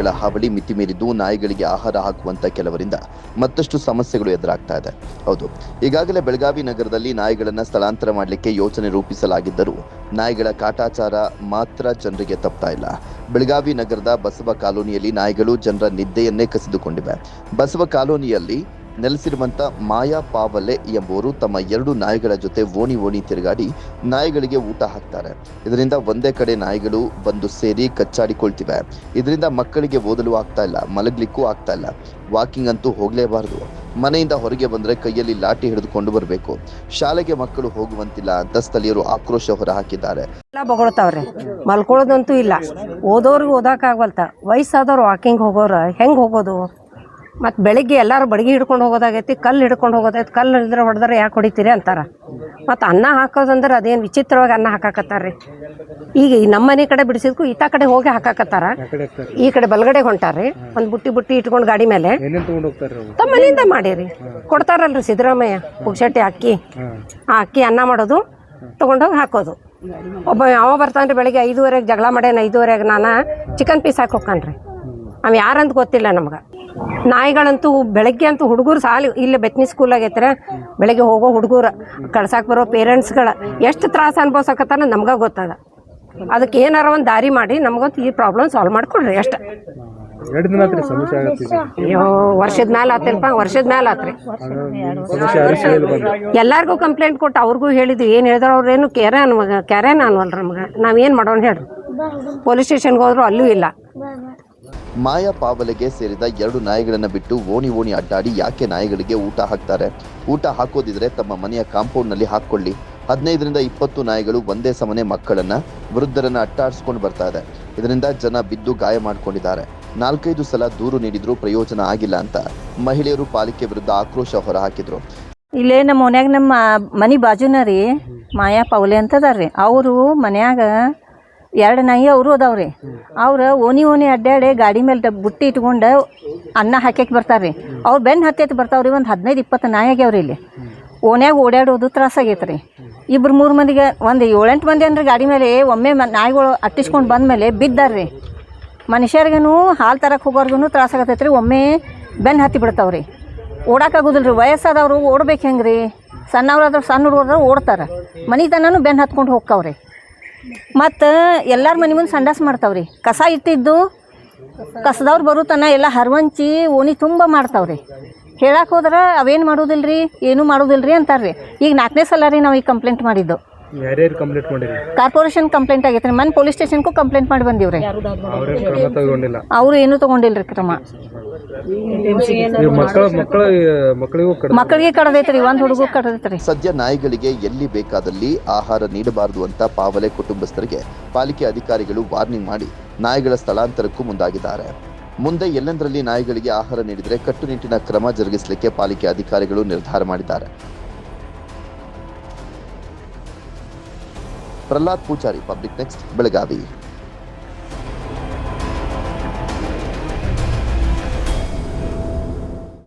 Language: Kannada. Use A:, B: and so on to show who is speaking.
A: ನಾಯಿಗಳ ಹಾವಳಿ ಮಿತಿಮೀರಿದ್ದು ನಾಯಿಗಳಿಗೆ ಆಹಾರ ಹಾಕುವಂತ ಕೆಲವರಿಂದ ಮತ್ತಷ್ಟು ಸಮಸ್ಯೆಗಳು ಎದುರಾಗ್ತಾ ಇದೆ. ಹೌದು, ಈಗಾಗಲೇ ಬೆಳಗಾವಿ ನಗರದಲ್ಲಿ ನಾಯಿಗಳನ್ನ ಸ್ಥಳಾಂತರ ಮಾಡಲಿಕ್ಕೆ ಯೋಜನೆ ರೂಪಿಸಲಾಗಿದ್ದರೂ ನಾಯಿಗಳ ಕಾಟಾಚಾರ ಮಾತ್ರ ಜನರಿಗೆ ತಪ್ತಾ ಇಲ್ಲ. ಬೆಳಗಾವಿ ನಗರದ ಬಸವ ಕಾಲೋನಿಯಲ್ಲಿ ನಾಯಿಗಳು ಜನರ ನಿದ್ದೆಯನ್ನೇ ಕಸಿದುಕೊಂಡಿವೆ. ಬಸವ ಕಾಲೋನಿಯಲ್ಲಿ ನೆಲೆಸಿರುವಂತ ಮಾಯಾ ಪಾವಲೆ ಎಂಬುವರು ತಮ್ಮ 2 ನಾಯಿಗಳ ಜೊತೆ ಓಣಿ ತಿರುಗಾಡಿ ನಾಯಿಗಳಿಗೆ ಊಟ ಹಾಕ್ತಾರೆ. ಇದರಿಂದ ಒಂದೇ ಕಡೆ ನಾಯಿಗಳು ಬಂದು ಸೇರಿ ಕಚ್ಚಾಡಿಕೊಳ್ತಿವೆ. ಇದರಿಂದ ಮಕ್ಕಳಿಗೆ ಓದಲು ಆಗ್ತಾ ಇಲ್ಲ, ಮಲಗ್ಲಿಕ್ಕೂ ಆಗ್ತಾ ಇಲ್ಲ. ವಾಕಿಂಗ್ ಅಂತೂ ಹೋಗ್ಲೇಬಾರದು. ಮನೆಯಿಂದ ಹೊರಗೆ ಬಂದ್ರೆ ಕೈಯಲ್ಲಿ ಲಾಠಿ ಹಿಡಿದುಕೊಂಡು ಬರಬೇಕು. ಶಾಲೆಗೆ ಮಕ್ಕಳು ಹೋಗುವಂತಿಲ್ಲ ಅಂತ ಸ್ಥಳೀಯರು ಆಕ್ರೋಶ ಹೊರಹಾಕಿದ್ದಾರೆ.
B: ಬೊಗಳ್ತಾವ್ರಿ, ಮಲ್ಕೊಳ್ಳೋದಂತೂ ಇಲ್ಲ. ಓದೋರ್ಗೆ ಓದಾಕಾಗವಲ್ತ. ವಯಸ್ಸಾದವ್ರು ವಾಕಿಂಗ್ ಹೋಗೋರು ಹೆಂಗೆ ಹೋಗೋದು? ಮತ್ತು ಬೆಳಿಗ್ಗೆ ಎಲ್ಲರೂ ಬಡಗಿ ಹಿಡ್ಕೊಂಡು ಹೋಗೋದಾಗೈತಿ, ಕಲ್ಲು ಹಿಡ್ಕೊಂಡು ಹೋಗೋದೈತಿ. ಕಲ್ಲು ಇದ್ರೆ ಹೊಡೆದ್ರೆ ಯಾಕೆ ಹೊಡಿತೀರಿ ಅಂತಾರೆ. ಮತ್ತು ಅನ್ನ ಹಾಕೋದಂದ್ರೆ ಅದೇನು ವಿಚಿತ್ರವಾಗಿ ಅನ್ನ ಹಾಕಾಕತ್ತಾರ್ರಿ. ಈಗ ನಮ್ಮ ಮನೆ ಕಡೆ ಬಿಡಿಸಿದ್ಕು ಈತ ಕಡೆ ಹೋಗಿ ಹಾಕಾಕತ್ತಾರ. ಈ ಕಡೆ ಬಲಗಡೆ ಹೊಂಟಾರ್ರಿ. ಒಂದು ಬುಟ್ಟಿ ಇಟ್ಕೊಂಡು ಗಾಡಿ ಮೇಲೆ ತಮ್ಮ ಮನೆಯಿಂದ ಮಾಡೀರಿ. ಕೊಡ್ತಾರಲ್ರಿ ಸಿದ್ದರಾಮಯ್ಯ ಪುಗ್ಶೆಟ್ಟಿ ಅಕ್ಕಿ. ಆ ಅಕ್ಕಿ ಅನ್ನ ಮಾಡೋದು ತೊಗೊಂಡೋಗಿ ಹಾಕೋದು. ಒಬ್ಬ ಯಾವ ಬರ್ತಾನ್ರಿ ಬೆಳಿಗ್ಗೆ 5:30 ಜಗಳ ಮಾಡ್ಯಾನ. 5:30 ನಾನು ಚಿಕನ್ ಪೀಸ್ ಹಾಕಿ ಹೋಗ್ಕಾನ್ರಿ. ಅವು ಯಾರಂತ ಗೊತ್ತಿಲ್ಲ ನಮ್ಗೆ. ನಾಯಿಗಳಂತೂ ಬೆಳಗ್ಗೆ ಅಂತೂ ಹುಡುಗರು ಸಾಲಿ ಇಲ್ಲಿ ಬೆತ್ನಿ ಸ್ಕೂಲ್ ಆಗೈತ್ರ. ಬೆಳಗ್ಗೆ ಹೋಗೋ ಹುಡುಗರು ಕಳ್ಸಾಕ್ ಬರೋ ಪೇರೆಂಟ್ಸ್ಗಳ ಎಷ್ಟು ತ್ರಾಸ ಅನ್ಭವಿಸಕತ್ತಾನ ನಮ್ಗೆ ಗೊತ್ತದ. ಅದಕ್ಕೆ ಏನಾರ ಒಂದು ದಾರಿ ಮಾಡಿ ನಮಗಂತೂ ಈ ಪ್ರಾಬ್ಲಮ್ ಸಾಲ್ವ್ ಮಾಡಿಕೊಡ್ರಿ ಅಷ್ಟೇ. ಅಯ್ಯೋ ವರ್ಷದ ಮೇಲೆ ಆತಿಲ್ಪ, ವರ್ಷದ ಮೇಲೆ ಆತ್ರಿ. ಎಲ್ಲಾರ್ಗೂ ಕಂಪ್ಲೇಂಟ್ ಕೊಟ್ಟು ಅವ್ರಿಗೂ ಹೇಳಿದ್ವಿ. ಏನು ಹೇಳಿದ್ರು ಅವ್ರೇನು ಕ್ಯಾರೇನ ಅನ್ವಲ್ರಿ ನಮ್ಗೆ. ನಾವೇನು ಮಾಡೋಣ ಹೇಳ್ರಿ. ಪೊಲೀಸ್ ಸ್ಟೇಷನ್ಗೆ ಹೋದ್ರು ಅಲ್ಲೂ ಇಲ್ಲ.
A: ಮಾಯಾ ಪಾವಲೆಗೆ ಸೇರಿದ 2 ನಾಯಿಗಳನ್ನು ಬಿಟ್ಟು ಓಣಿ ಅಡ್ಡಾಡಿ ಯಾಕೆ ನಾಯಿಗಳಿಗೆ ಊಟ ಹಾಕ್ತಾರೆ? ಊಟ ಹಾಕೋದಿದ್ರೆ ತಮ್ಮ ಮನೆಯ ಕಾಂಪೌಂಡ್ನಲ್ಲಿ ಹಾಕ್ಕೊಳ್ಳಿ. 15ರಿಂದ 20 ನಾಯಿಗಳು ಒಂದೇ ಸಮನೆ ಮಕ್ಕಳನ್ನ, ವೃದ್ಧರನ್ನ ಅಟ್ಟಾಡಿಸ್ಕೊಂಡು ಬರ್ತಾ ಇದೆ. ಇದರಿಂದ ಜನ ಬಿದ್ದು ಗಾಯ ಮಾಡ್ಕೊಂಡಿದ್ದಾರೆ. 4-5 ಸಲ ದೂರು ನೀಡಿದ್ರೂ ಪ್ರಯೋಜನ ಆಗಿಲ್ಲ ಅಂತ ಮಹಿಳೆಯರು ಪಾಲಿಕೆ ವಿರುದ್ಧ ಆಕ್ರೋಶ ಹೊರಹಾಕಿದ್ರು.
C: ಇಲ್ಲೇ ನಮ್ಮ ಮನ್ಯಾಗ ನಮ್ಮ ಮನೆ ಬಾಜುನ ರೀ ಮಾಯಾ ಪಾವಲೆ ಅಂತದಾರ್ರಿ. ಅವರು ಮನ್ಯಾಗ 2 ನಾಯಿ ಅವರು ಅದಾವ್ರಿ. ಅವ್ರು ಓಣಿ ಅಡ್ಡಾಡಿ ಗಾಡಿ ಮೇಲೆ ಬುಟ್ಟಿ ಇಟ್ಕೊಂಡು ಅನ್ನ ಹಾಕ್ಯಕ್ಕೆ ಬರ್ತಾರ್ರಿ. ಅವ್ರು ಬೆನ್ನು ಹತ್ತೈತಿ ಬರ್ತಾವ್ರಿ. ಒಂದು 15-20 ನಾಯಿ ಆಗ್ಯಾವ್ರಿ. ಇಲ್ಲಿ ಓಣ್ಯಾಗ ಓಡಾಡೋದು ತ್ರಾಸಾಗೈತೆ ರೀ. 2-3 ಮಂದಿಗೆ ಒಂದು 7-8 ಮಂದಿ ಅಂದ್ರೆ ಗಾಡಿ ಮೇಲೆ ಒಮ್ಮೆ ನಾಯಿಗಳು ಅಟ್ಟಿಸ್ಕೊಂಡು ಬಂದಮೇಲೆ ಬಿದ್ದಾರ್ರಿ. ಮನುಷ್ಯರಿಗೂ ಹಾಲು ತರಕ್ಕೆ ಹೋಗೋರ್ಗು ತ್ರಾಸಾಗತೈತೆ ರೀ. ಒಮ್ಮೆ ಬೆನ್ನು ಹತ್ತಿ ಬಿಡ್ತಾವ್ರಿ. ಓಡಾಕಾಗೋದಿಲ್ಲ ರೀ. ವಯಸ್ಸಾದವರು ಓಡ್ಬೇಕು ಹೆಂಗೆ ರೀ? ಸಣ್ಣವ್ರಾದ್ರೆ ಸಣ್ಣ ಹುಡುಗರು ಓಡ್ತಾರೆ. ಮನೆತನೂ ಬೆನ್ನು ಹತ್ಕೊಂಡು ಹೋಗ್ತಾವ್ರಿ. ಮತ್ತು ಎಲ್ಲರ ಮನೆ ಮುಂದೆ ಸಂಡಾಸ ಮಾಡ್ತಾವ್ರಿ. ಕಸ ಇಟ್ಟಿದ್ದು ಕಸದವ್ರು ಬರುತ್ತಾನ ಎಲ್ಲ ಹರವಂಚಿ ಓಣಿ ತುಂಬ ಮಾಡ್ತಾವ್ರಿ. ಹೇಳಕ್ಕೆ ಹೋದ್ರೆ ಅವೇನು ಮಾಡೋದಿಲ್ಲ ರೀ, ಏನೂ ಮಾಡೋದಿಲ್ಲ ರೀ ಅಂತಾರೆ ರೀ. ಈಗ 4ನೇ ಸಲ ರೀ ನಾವು ಈಗ ಕಂಪ್ಲೇಂಟ್ ಮಾಡಿದ್ದು. ಕಾರ್ಪೊರೇಷನ್ ಕಂಪ್ಲೇಂಟ್ ಆಗೈತೆ ರೀ. ಮೊನ್ನೆ ಪೊಲೀಸ್ ಸ್ಟೇಷನ್ಗೂ ಕಂಪ್ಲೇಂಟ್ ಮಾಡಿ ಬಂದೀವ್ರಿ. ಅವರು ಏನೂ ತೊಗೊಂಡಿಲ್ಲ ರೀ ಕ್ರಮ. ಮಕ್ಕಳಿಗೆ ಕಡದೈತ್ರಿ, ಒಂದು ಹುಡುಗ ಕಡದೈತ್ರಿ.
A: ಸದ್ಯ ನಾಯಿಗಳಿಗೆ ಎಲ್ಲಿ ಬೇಕಾದಲ್ಲಿ ಆಹಾರ ನೀಡಬಾರದು ಅಂತ ಪಾವಲೆ ಕುಟುಂಬಸ್ಥರಿಗೆ ಪಾಲಿಕೆ ಅಧಿಕಾರಿಗಳು ವಾರ್ನಿಂಗ್ ಮಾಡಿ ನಾಯಿಗಳ ಸ್ಥಳಾಂತರಕ್ಕೂ ಮುಂದಾಗಿದ್ದಾರೆ. ಮುಂದೆ ಎಲ್ಲೆಂದರಲ್ಲಿ ನಾಯಿಗಳಿಗೆ ಆಹಾರ ನೀಡಿದರೆ ಕಟ್ಟುನಿಟ್ಟಿನ ಕ್ರಮ ಜರುಗಿಸಲಿಕ್ಕೆ ಪಾಲಿಕೆ ಅಧಿಕಾರಿಗಳು ನಿರ್ಧಾರ ಮಾಡಿದ್ದಾರೆ. Prahlad Pujari, public next, Belagavi.